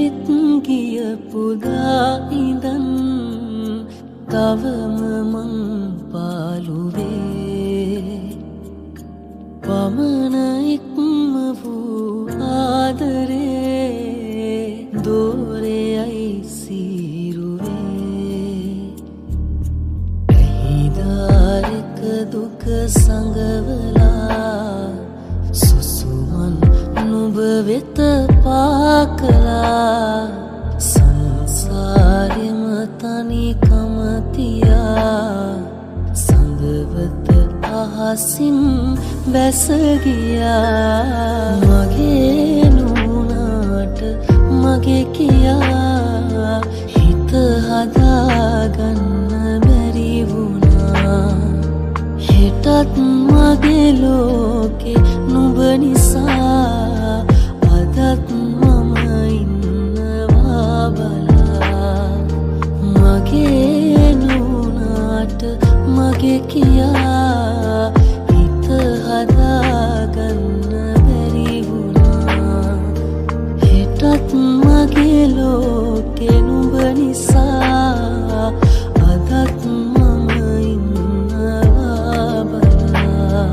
හිත් ගියපුදා ඉඳන් තවම මං පාළුවේ පමණ ඉක්ම වූ ආදරේ දෝරෙයයි සීරුවේ ඇහිදාරක දුක සංගවලා සුසුමන් නුඹ වෙත පාකලා සංසාරෙම තනිකම තියා සඳවත අහසින් බැස ගියා මගේ නුනාට මගේ කියා හිත හදාගන්න බැරි වුණා හෙටත් මගේ ලෝකෙ නුඹ නිසා අදත් මම ඉන්නවා බලා මගේ නුනාට මගේ කියා හිත හදාගන්න බැරි වුණා හෙටත් මගේ ලෝකෙ නුඹ නිසා අදත් මම ඉන්නවා බලා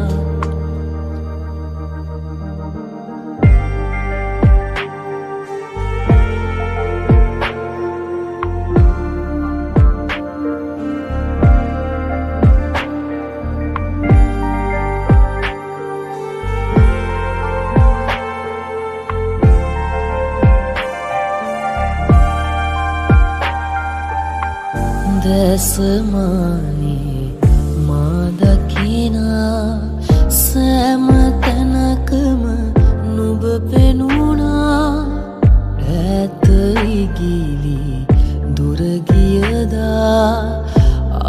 දැසමානේ මා දකිනා සෑම තැනකම නුඹ පෙනුණා ඈත ඉගිලි දුර ගියදා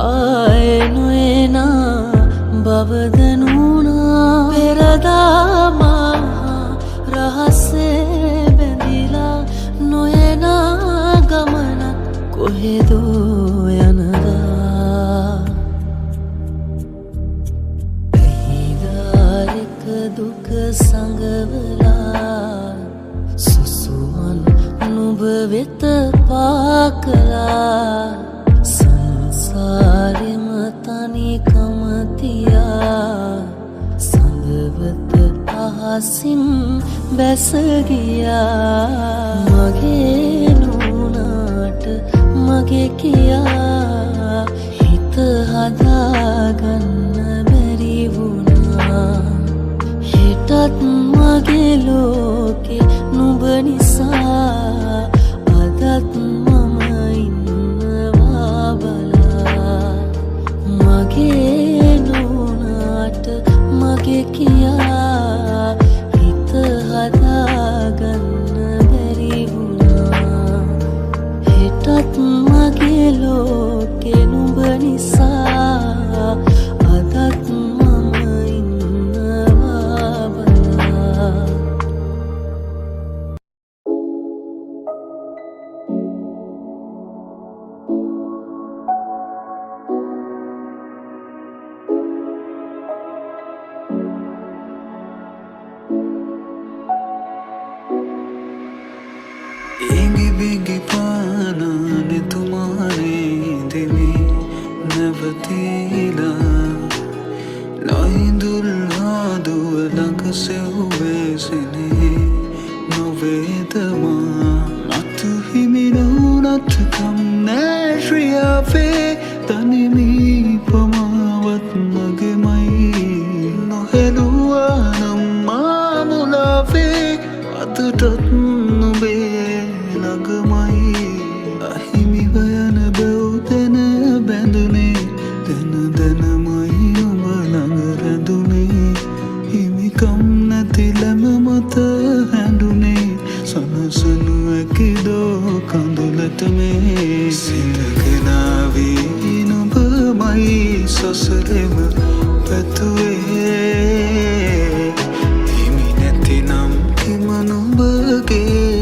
ආයේ නොඑනා බව දැනුණා පෙරදා මා රහසේ බැඳිලා නොඑනා ගමන කොහෙදෝ දුක සංගවලා සුසුමන් නුඹ වෙත පාකලා සංසාරෙම තනිකම තියා සඳවත අහසින් බැස ගියා මගේ නුනාට මගේ කියා හිත හදාගන්න බැරි වුණා හෙටත් මගේ ලෝකෙ නුඹ නිසා අදත් මම ඉන්නවා බලා මගේ නුනාට මගේ කියා හිත හදාගන්න බැරි වුණා හෙටත් මගේ ලෝකෙ නුඹ නිසා අදත් Ingi bingi pana ne tumhare dili navatila Naindul hadu lang se uvesene novedama Natu himinu natu kam nashriya fe tanimi pamavat magemai Noheluwa namma mulafe adatat nube අහිමි වයන බැව්තැන බැඳුනේ දැන දැනමයි ඔබ ළඟ රැඳුනේ හිමිකම් නැති ලැම මත හැඳුනේ සනසනු ඇකිදෝ කඳුලට මේ සිතගෙනාවී නුඹමයි සසරෙම පැතුවේ හිමි නැතිනම් හිම නුඹගේ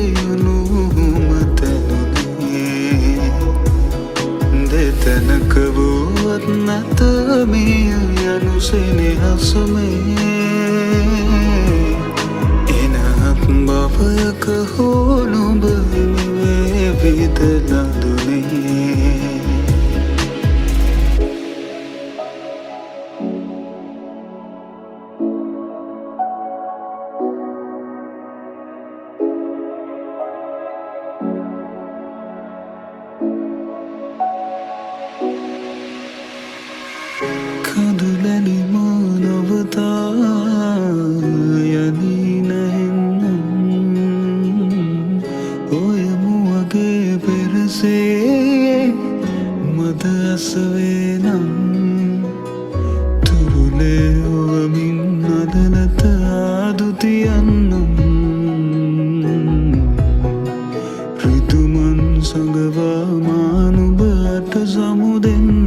තැනක වුවත් නැත මේ යනු සෙනෙහසමේ එනහත් බවයක හෝ නුඹ විදලා දුනේ කඳුලැලි මානවතා යනී නැහෙන්නම් ඔය මුවගේ පෙරසේ මද අසවේ නම් තුරුලේ ඔවමින් අදනත ආදුතියන්නම් රිතුමන් සඟවා මානුබට සමුදෙන්නම්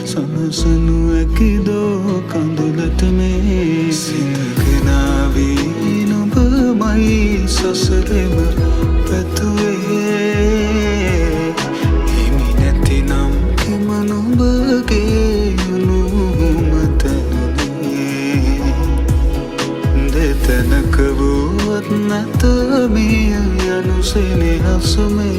සනසනු ඇකිදෝ කඳුලට මේ සිතගෙනාවී නොබමයි සසරෙම පැතුවේ හිමි නැතිනම් හිම නොබගේ යුනුමතනුනේ දෙතැනක වුවත් නැත මේ යනුසෙනෙහසුමේ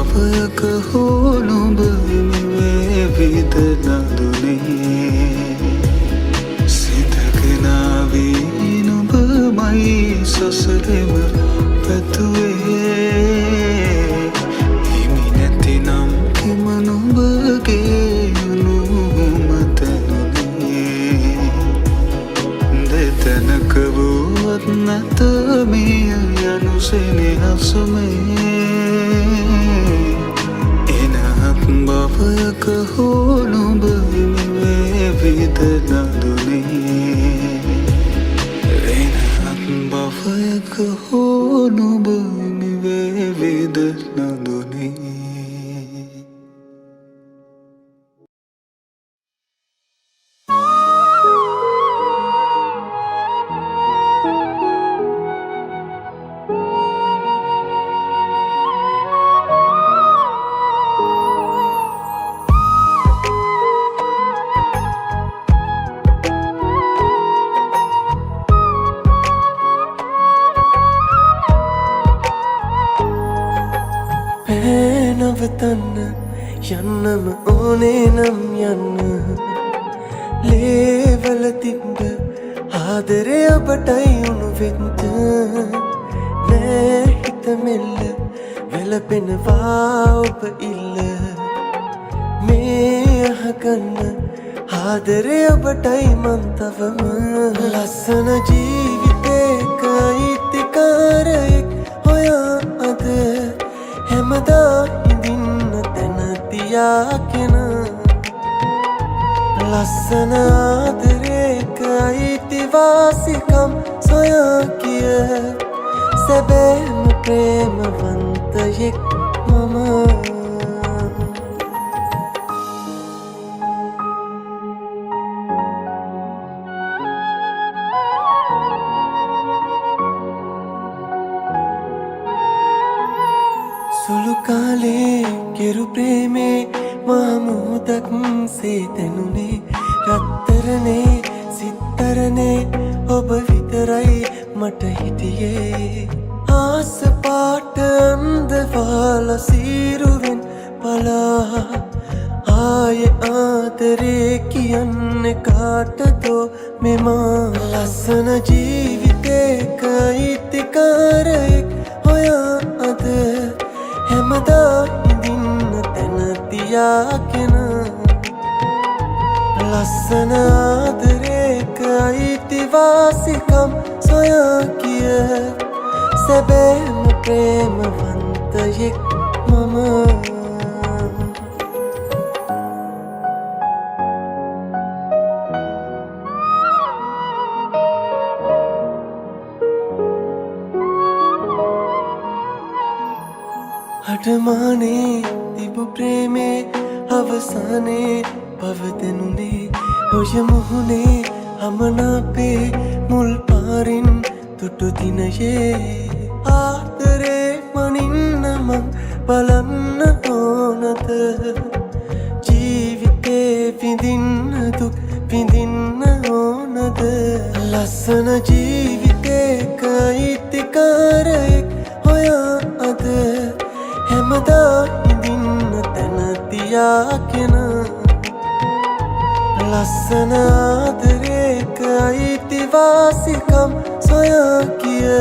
බවයක හෝ නොබ හිමිවේ විදලා දුනේ සිතගෙනාවී නොබමයි සසරෙම පැතුවේ හිමි නැතිනම් හිම නොබගේ යුනුමතනුනේ දෙතැනක වුවත් නැත මේ යනුසෙනෙහසුමේ බවයක හෝ නොබ හිමිවේ විදලා දුනේ වෙනත් බවයක හෝ නොබ හිමිවේ විදලා දුනේ නවතන්න යන්නම ඕනේ නම් යන්න ලේවල තිබ්බ ආදරේ ඔබටයි උණු වෙන්න නෑ හිත මෙල්ල වැළපෙනවා ඔබ ඉල්ල මේ අහගන්න ආදරේ ඔබටයි මන් තවම ලස්සන ජීවිතේක අයිතිකාරයෙක් හොයා අද හැමදා හිඳින්න තැන තියාගෙන ලස්සන ආදරේක අයිතිවාසිකම් සොයා කිය සැබෑම ප්‍රේමවන්තයෙක් මම සුළු කාලේ කෙරු ප්‍රේමේ මහමුහුදක් සේ තැනුනේ රත්තරනේ සිත්තරනේ ඔබ විතරයි මට හිටියේ ආස පාට අන්දවාල සීරුවෙන් පලා ආය ආදරේ කියන්නේ කාටදෝ මෙමා ලස්සන ජීවිතේක අයිතිකාරයෙක් හොයා අද හැමදා හිඳින්න තැන තියාගෙන ලස්සන ආදරේක අයිතිවාසිකම් සොයා කිය සැබෑම ප්‍රේමවන්තයෙක් මම අඩමානේ තිබු ප්‍රේමේ අවසානේ පවතනුනේ ඔය මුහුණේ අමනාපේ මුල් පාරින් තුටු දිනයේ ආදරේ බලන්න ඕනද ජීවිතේ විඳින්න දුක් විඳින්න ඕනද ලස්සන ජීවිතේක අයිතිකාරයෙක් හොයා අද හැමදා හිඳින්න තැන තියාගෙන ලස්සන ආදරේක අයිතිවාසිකම් සොයා කිය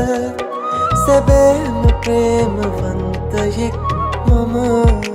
සැබෑම ප්‍රේමවන්තයෙක් මම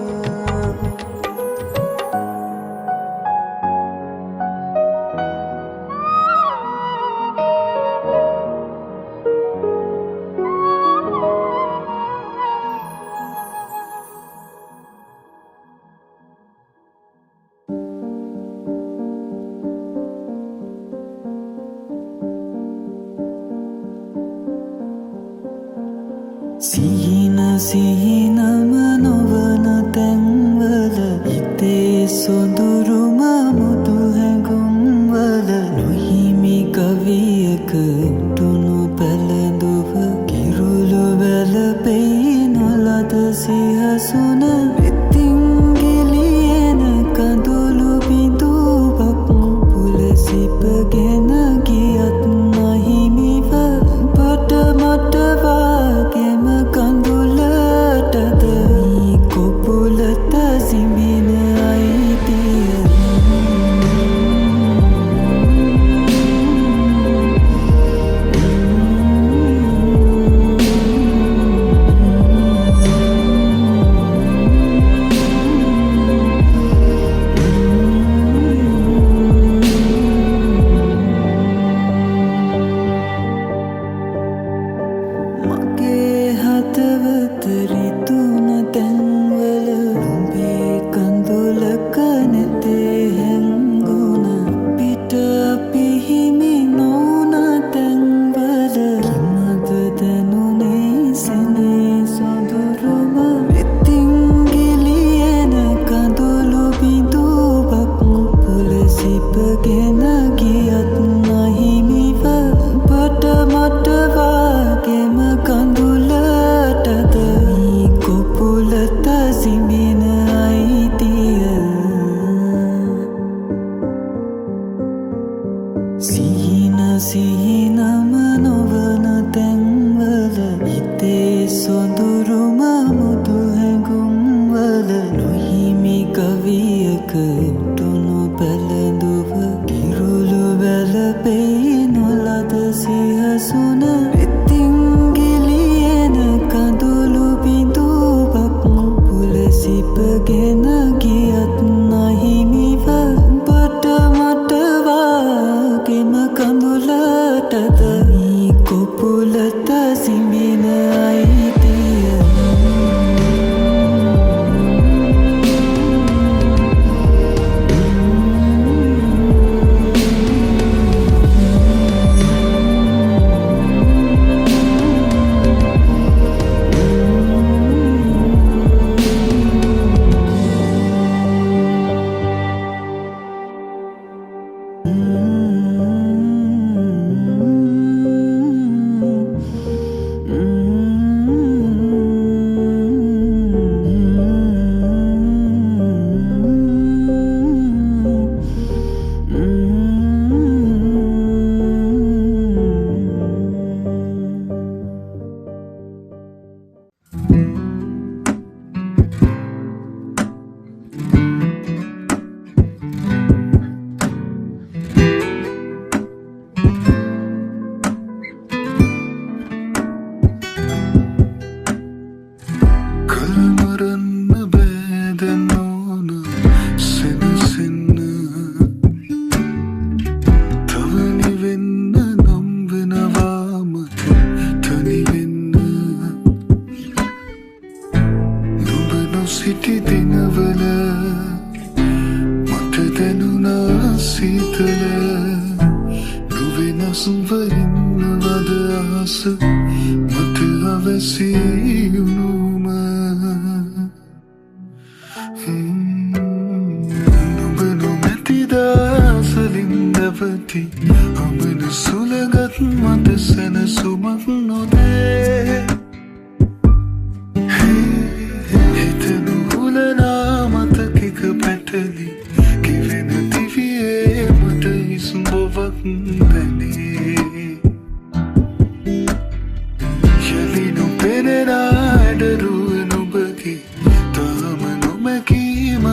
සිහිනම නොවන තැන්වල හිතේ සොඳුරුම මුදු හැඟුම්වල නොහිමි කවියක උටුණු පැළඳුව කිරුළු වැළපෙයි නොලද සිහසුන වෙතින් ගිලියන කඳුළු බිඳුවක් පුලසිපගෙන ගියත් නොහිමිව ඔබට මට වාගේම කඳුලටද මේ කොපුලට සිඹින අයිතිය මගේ හදවත රිතුන තැන්වල නුඹේ කඳුලක නැතේ හැංගුණ පිට අපි හිමි නොවුන තැන්වල කිමද දැනුනේ සෙනේ සොඳුරුම වෙතින් ගිලියන කඳුළු බිඳුවක් පුලසිපගෙන ගියත් නොහිමිව ඔබට මට වාගේම කඳුලටද මේ කොපුලට සිඹින අයිතිය සිහිනම නොවන තැන්වල හිතේ සොඳුරුම මුදු හැඟුම්වල නොහිමි කවියක උටුණු පැළඳුව කිරුළු වැළපෙයි නොලද සිහසුන වෙතින් ගිලියන කඳුළු බිඳුවක් පුලසිපගෙන ගියත් නොහිමිව ඔබට මට වාගේම කඳුලටද මේ කොපුලට සිඹින අයිතිය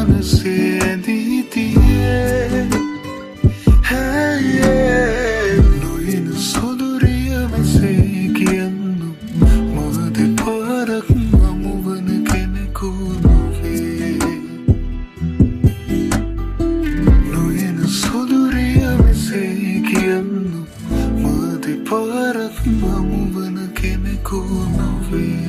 මනසේ ඇඳී තියේ නොයන සොඳුරිය මෙසේ කියන්නු මා දෙපාරක් හමුවන කෙනෙකු නොවේ නොයන සොඳුරිය මෙසේ කියන්නු මා දෙපාරක් හමුවන කෙනෙකු නොවේ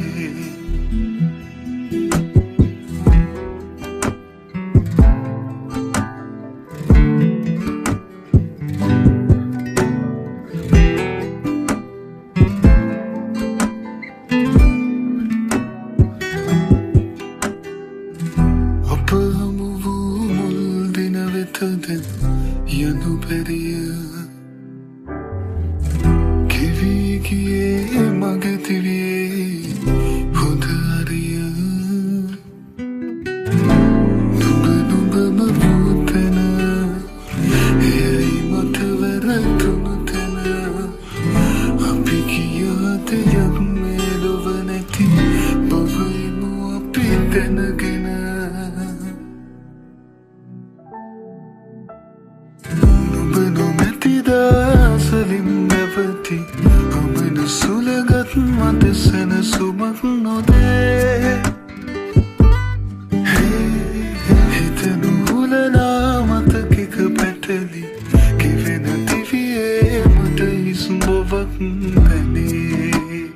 යනු පැරිය කිවී ගියේ මගතිවියේ හොඳ අරිය නුඹම වූතන එයයි මට වැරදුණු තැන අපි කියාත යක් මේ ලොව නැති බවයිමු අපි දැනගෙන සලින් නැවති ඔබන සුළගත් මට සැනසුමක් නොදේ හිතනු හුලනා මතකික පැටලි කිවෙන දිවියේ මට හිස්බොවක් පැනේ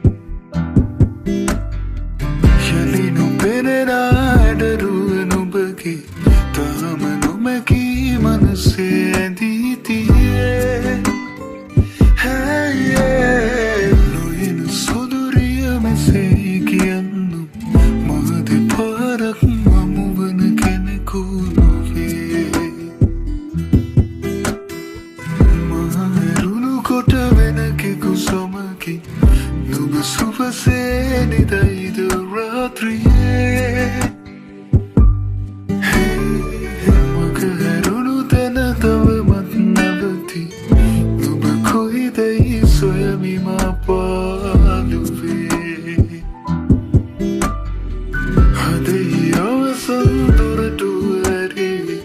යලිනු පෙනෙන ඇඩරුව නුඹගේ තාම නොමැකී මනසේ ඇඳී තියේ නොයන සොඳුරිය මෙසේ කියන්නු මා දෙපාරක් හමුවන කෙනෙකු නොවේ මා ඇරුණු කොට වෙනකෙකු සමගින් නුඹ සුවසේ නිදයිද රාත්‍රියේ මග ඇරුණු තැන තවමත් නැවති කොයිදයි සොයමි මා පාළුවේ හදෙහි අවසන් දොරටු ඇරී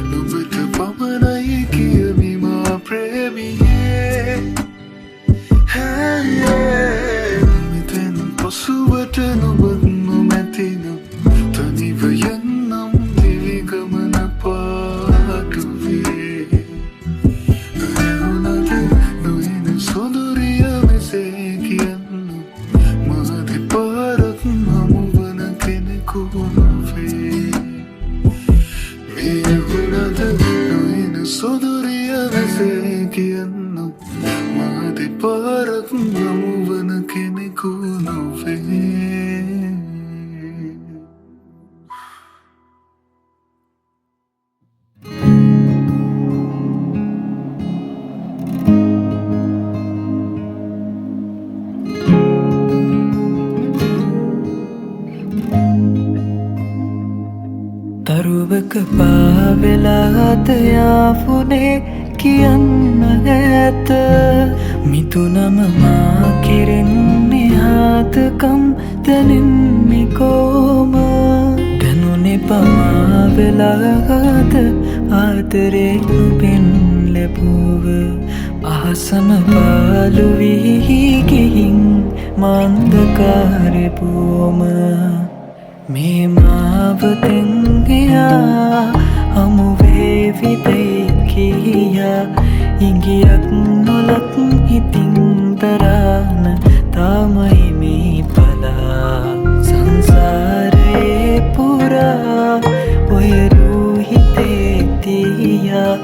නුඹට පමණයි කියමි මා ප්‍රේමියේ මෙතැන් පසුවට නුඹත් නොමැතිනම් තනිව යන්නම් දිවි ගමන පාඩුවේ සොඳුරිය මෙසේ කියන්නු මා දෙපාරක් හමුවන කෙනෙකු නොවේ මේ වුණද නොයන සොඳුරිය මෙසේ කියන්නු මා දෙපාරක් හමුවන කෙනෙකු නොවේ තරුවක පාවෙලාත යාපුනේ කියන්න ඇත මිතුනම මා කෙරෙන්නේ හාතකම් දැනෙන්නේ කෝම දැනුනේ පමාවෙලාද ආදරේ නුඹෙන් ලැබුව අහසම පාලු වී ගිහින් මන්දකාරේ බොම මේ මාවතෙන් ගියා හමුවේවි දෙයි කියා ඉඟියක් නොලක් හිතින් දරාන තාමයි මේ පලා සංසාරේ පුරා ඔය රූහිතේ තියා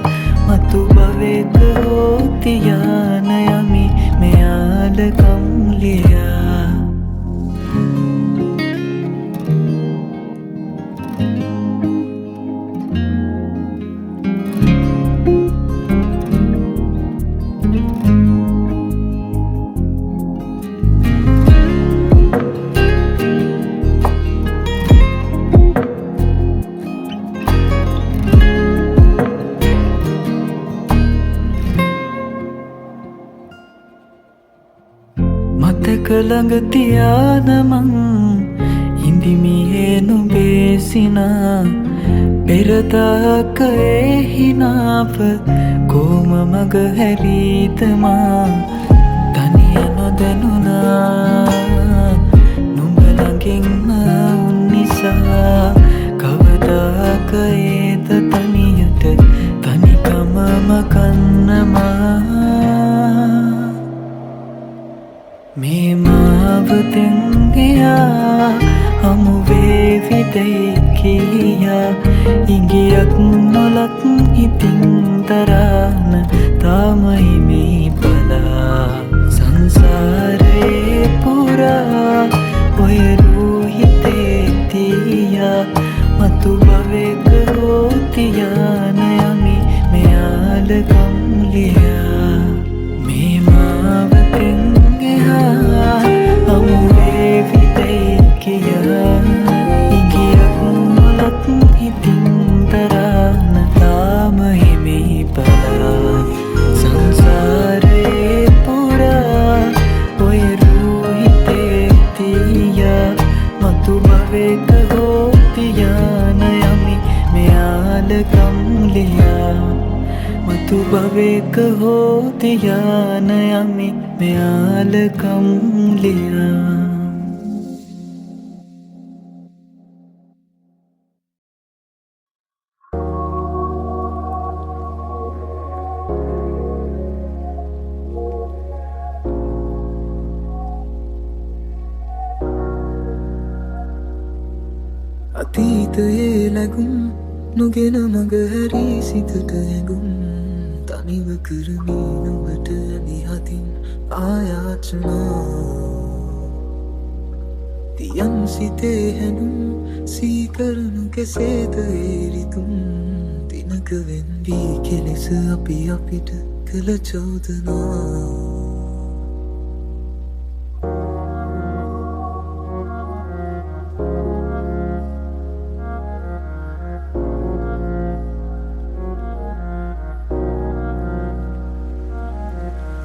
මතු භවෙක හෝතියාන යමි මෙයාලකම් ලියා ළඟ තියාන මං ඉඳිමියේ නුඹේ සිනා පෙරදාක එහිනාව කෝම මග හැරීතමා තනිය නොදැනුනා නුඹ ළඟින්ම උන් නිසා කවදාක ඒද තනියට තනිකමම කන්නමා මේ මාවතෙන් ගියා හමුවේවිදැයි කියා ඉඟියක් නොලත් ඉතින් දරාන තාමයි මේ බලා සංසාරයේ පුරා ඔය රූහිතේ තියා මතු භවෙක හෝතියාන යමි මෙයාලකම් ලියා මේ මාවතෙන් ගියා හමුවේවිදැයි කියා ඉඟියක් නොලත් ඉතින් දරාන තාම හිමි බලා සංසාරයේ පුරා ඔය රූහිතේ තියා මතු භවෙක හෝතියාන යමි මෙයාලකම් ලියා මතු භවෙක හෝතියාන යමි මෙයාලකම් ලියා අතීතයේ ලැබුම් නොගෙන මඟ හැරී සිතට ඇඟුම් තනිව කරමි නුඹට නිහතින් ආයාචනා තියන් සිතේ හැනුම් සීකරනු කෙසේද ඒරිතුම් දිනක වෙන්වී කෙලෙස අපි අපිට කළ චෝදනා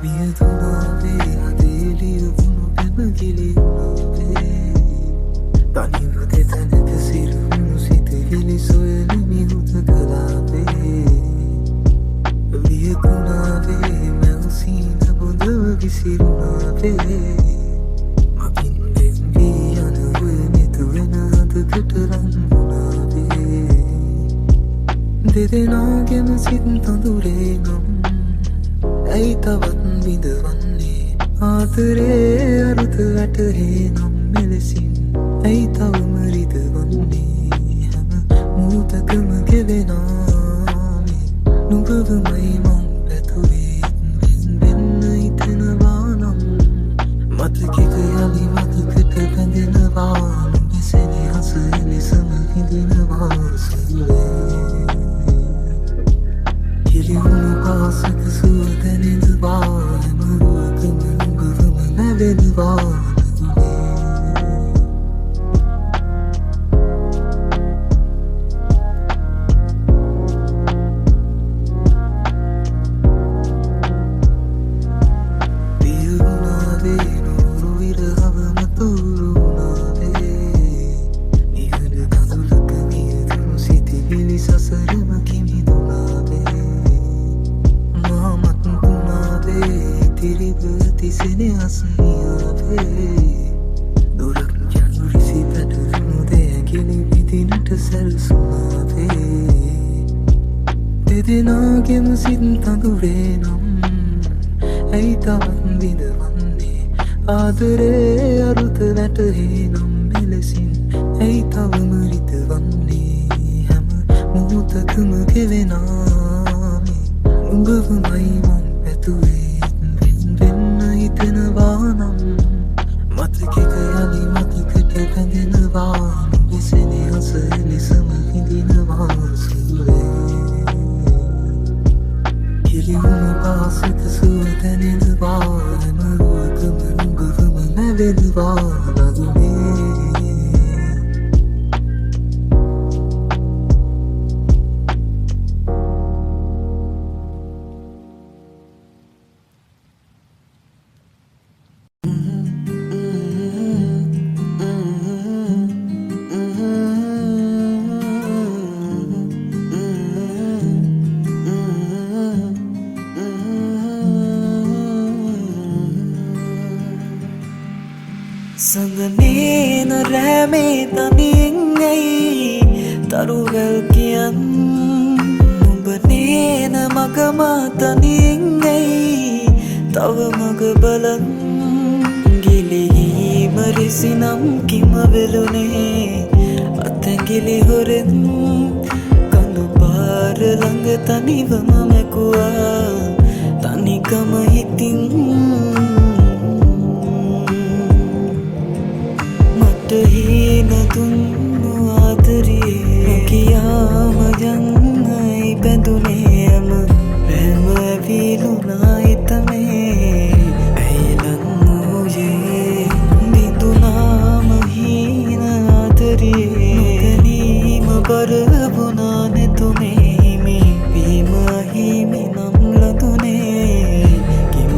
මියදුනාවේ අදේලිය වුණු පැමගිලිුණාවේ තනිව දෙතැනක සිරුණු සිතවිලි සොයලමි හුත කලාවේ වියකුණාවේ මැවසීන බොඳව විසිරුණාවේ මකින් දෙන්වී යන ඔය මෙතුවෙන අදකට රන්ගුණාවේ දෙදෙනාගෙම සිත් තඳුරේ නම් ඇයි තවත් විඳවන්නේ ආතරේ අරුත වැටහේ නම් මෙලෙසින් ඇයි තවම රිදවන්නේ හැම මුහුතකම ගෙවෙනාමේ නුඹවමයි මං පැතුවේ වෙන්න හිතෙනවා නම් මතකෙක යලි මතකට බැඳෙනවා නුඹේ සෙනෙහස එලෙසම හිඳිනවා සුවේ කිලිවුණු පාසක සුව දැනෙනවා හැමරුවකම නුඹවම නැවෙනවා පියවුණාවේ නూరు විරහවම තුරුණාවේ නිහඬ කඳුලක මියදුණු සිතිවිලි සසරම කිමිදුණාවේ තිසෙනෙහස් නියාවේ දුරක් යනු රිසි පැටරුණු දෙයැගිලි විදිනට සැල්සුනාවේ දෙදෙනාගෙම සිත් තඳුරේ නම් ඇයි තවත් විඳවන්නේ ආදරේ අරුත වැටහේ නම් මෙලෙසින් ඇයි තවම රිදවන්නේ හැම මුහුතකම ගෙවෙනාමේ නුඹවමයි මං පැතුවේ හිතෙනවා නම් මතකෙක යලි මතකට බැඳෙනවා නුඹේ සෙනෙහස එලෙසම හිඳිනවා සුවේ කිලිවුණු පාසක සුව දැනෙනවා හැමරුවකම නුඹවම නැවෙනවා නදුනේ මේ තනියෙන් ඇයි තරුවල් කියන් නුඹ නේන මග මා තනියෙන් ඇයි තව මග බලන් ගිලිහීම රිසිනම් කිම වෙලුනේ අතැගිලි හොරෙන් කඳු පාර ළඟ තනිවම මැකුවා තනිකම හිතින් මට හීන දුන්නු ආදරේ කියාම යන්නයි බැඳුනේම පැම ඇවිලුනා හිතමේ ඇයිලන් වූයේ බිඳුනාම හීන ආදරේ නොදැනීම බර වුණා නැතුනේ මේ වීම හිමි නම් ලදුනේ කිම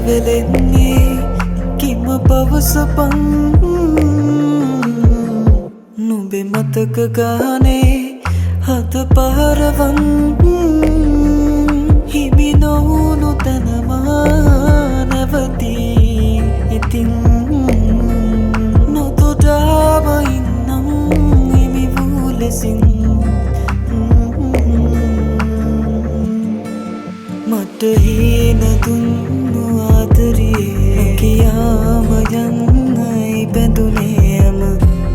වෙලෙන්නේ කිම පවසපන් නුඹේ මතක ගානේ හත පහරවන් හිමි නොවුණු තැනමා නැවතී ඉතින් නොතොටාම ඉන්නම් හිමි වූ ලෙසින් මට හීන දුන්නු ආදරේ කියාම යන්නයි බැඳුනේම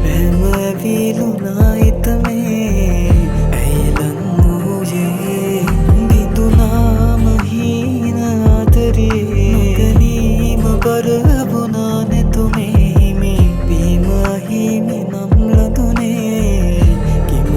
පැම ඇවිලුනා හිතමේ ඇයිලන් වූයේ බිඳුනාම හීන ආදරේ නොදැනීම බර වුණා නැතුනේ මේ වීම හිමි නම් ලදුනේ කිම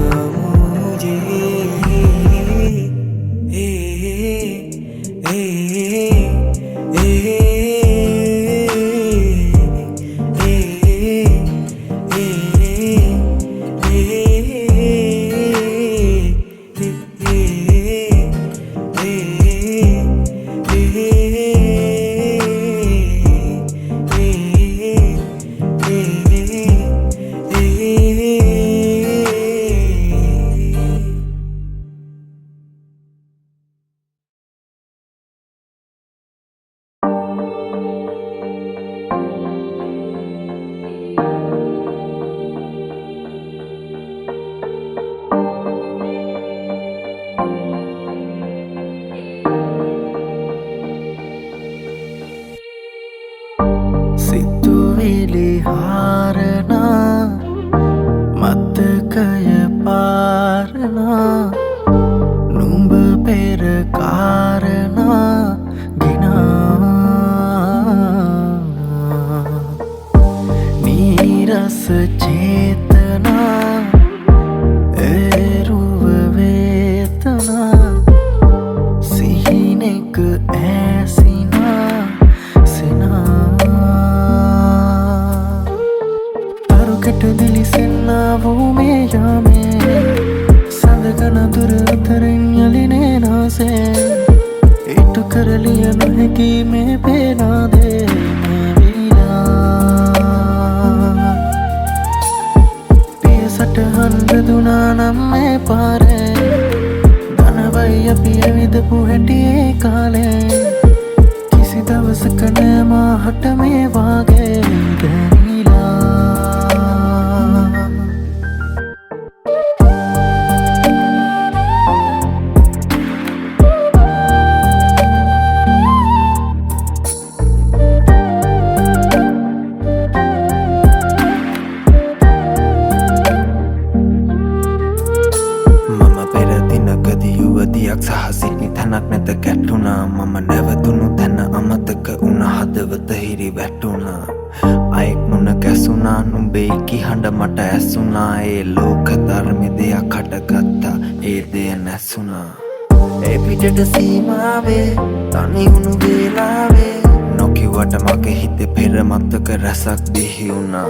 සිතුවිලි හාරනා මතකය පාරනා නුඹ පෙර කාරණා ගෙනා නීරස චේතනා එරුව වේතනා සිහිනෙක ඇසිනා දිලිසෙන්නා වූ මේ යාමේ සඳකන දුර අතරින් යලිනේ නාසේ ඉටු කරලිය නොහැකි මේ පේනාදේ මේ වීලා පිය සටහන් බෙදුනා නම් මේ පාරේ ධනවයි අපි ඇවිදපු හැටියේ කාලේ කිසි දවසක නෑ මාහට මේ වාගේ දැනීලා සහ සිටි තැනක් නැත ගැටුණා මම මම නැවතුණු තැන අමතක වුණ හදවත හිරි වැටුණා අයෙක් මුණ කැසුණා නුඹේ කිහඬ මට ඇසුණා ඒ ලෝක ධර්මෙ දෙයක් හටගත්තා ඒ දෙය නැසුණා ඒ පිටට සීමාවේ තනි වුණු වේලාවේ නොකිවට මගේ හිතේ පෙර මතක රැසක් බිහි වුණා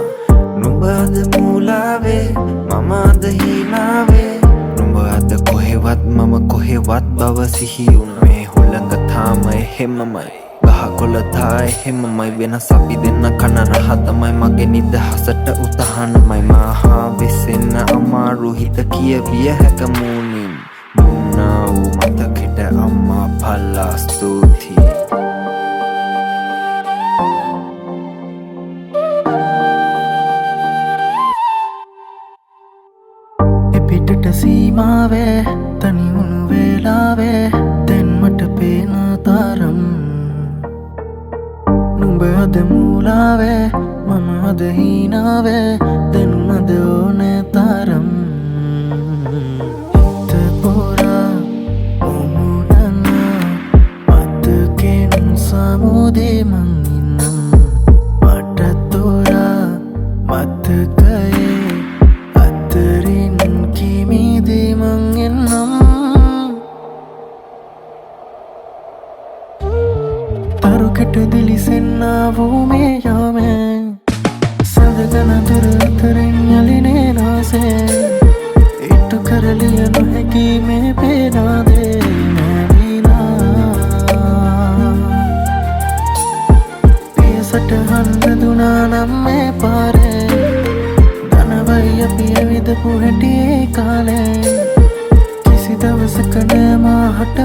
නුඹ අද මූලාවේ මම අද හීනාවේ නුඹ අද කොහෙවත් මම කොහෙවත් බව සිහි වුණා මේ හුළඟ තාම එහෙමමයි ගහකොළ තා එහෙමමයි වෙනස් අපි දෙන්න කන රහ තමයි මගේ නිදහසට උතහනමයි මහා වෙසෙන්න අමාරු හිත කියවිය හැක මූණින් මුන්නා වූ මතකෙට අම්මා පල්ලා ස්තුතියි පිටට සීමාවේ තනිවුණු වේලාවේ දැන් මට පේන තරම් නුඹ අද මූලාවේ මම අද හීනාවේ දැනුමද ඕනේ තරම් හිත පොරා මුමුණන මතකෙන් සමුදේ මං ඉන්නම් මට තොරා මතකයේ අතරින් කිමිදී මං එන්නම් තරුකට දිලිසෙන්නා වූ මේ යාමේ සඳගන දුර අතරින් යලිනේ නාසේ ඉටු කරලිය නොහැකි මේ පේනාදේ නැවිලා පිය සටහන් රැඳුනා නම් මේ පාරේ ධනවයි අපි ඇවිදපු හැටි ඒ කාලේ කිසි දවසක නෑ මාහට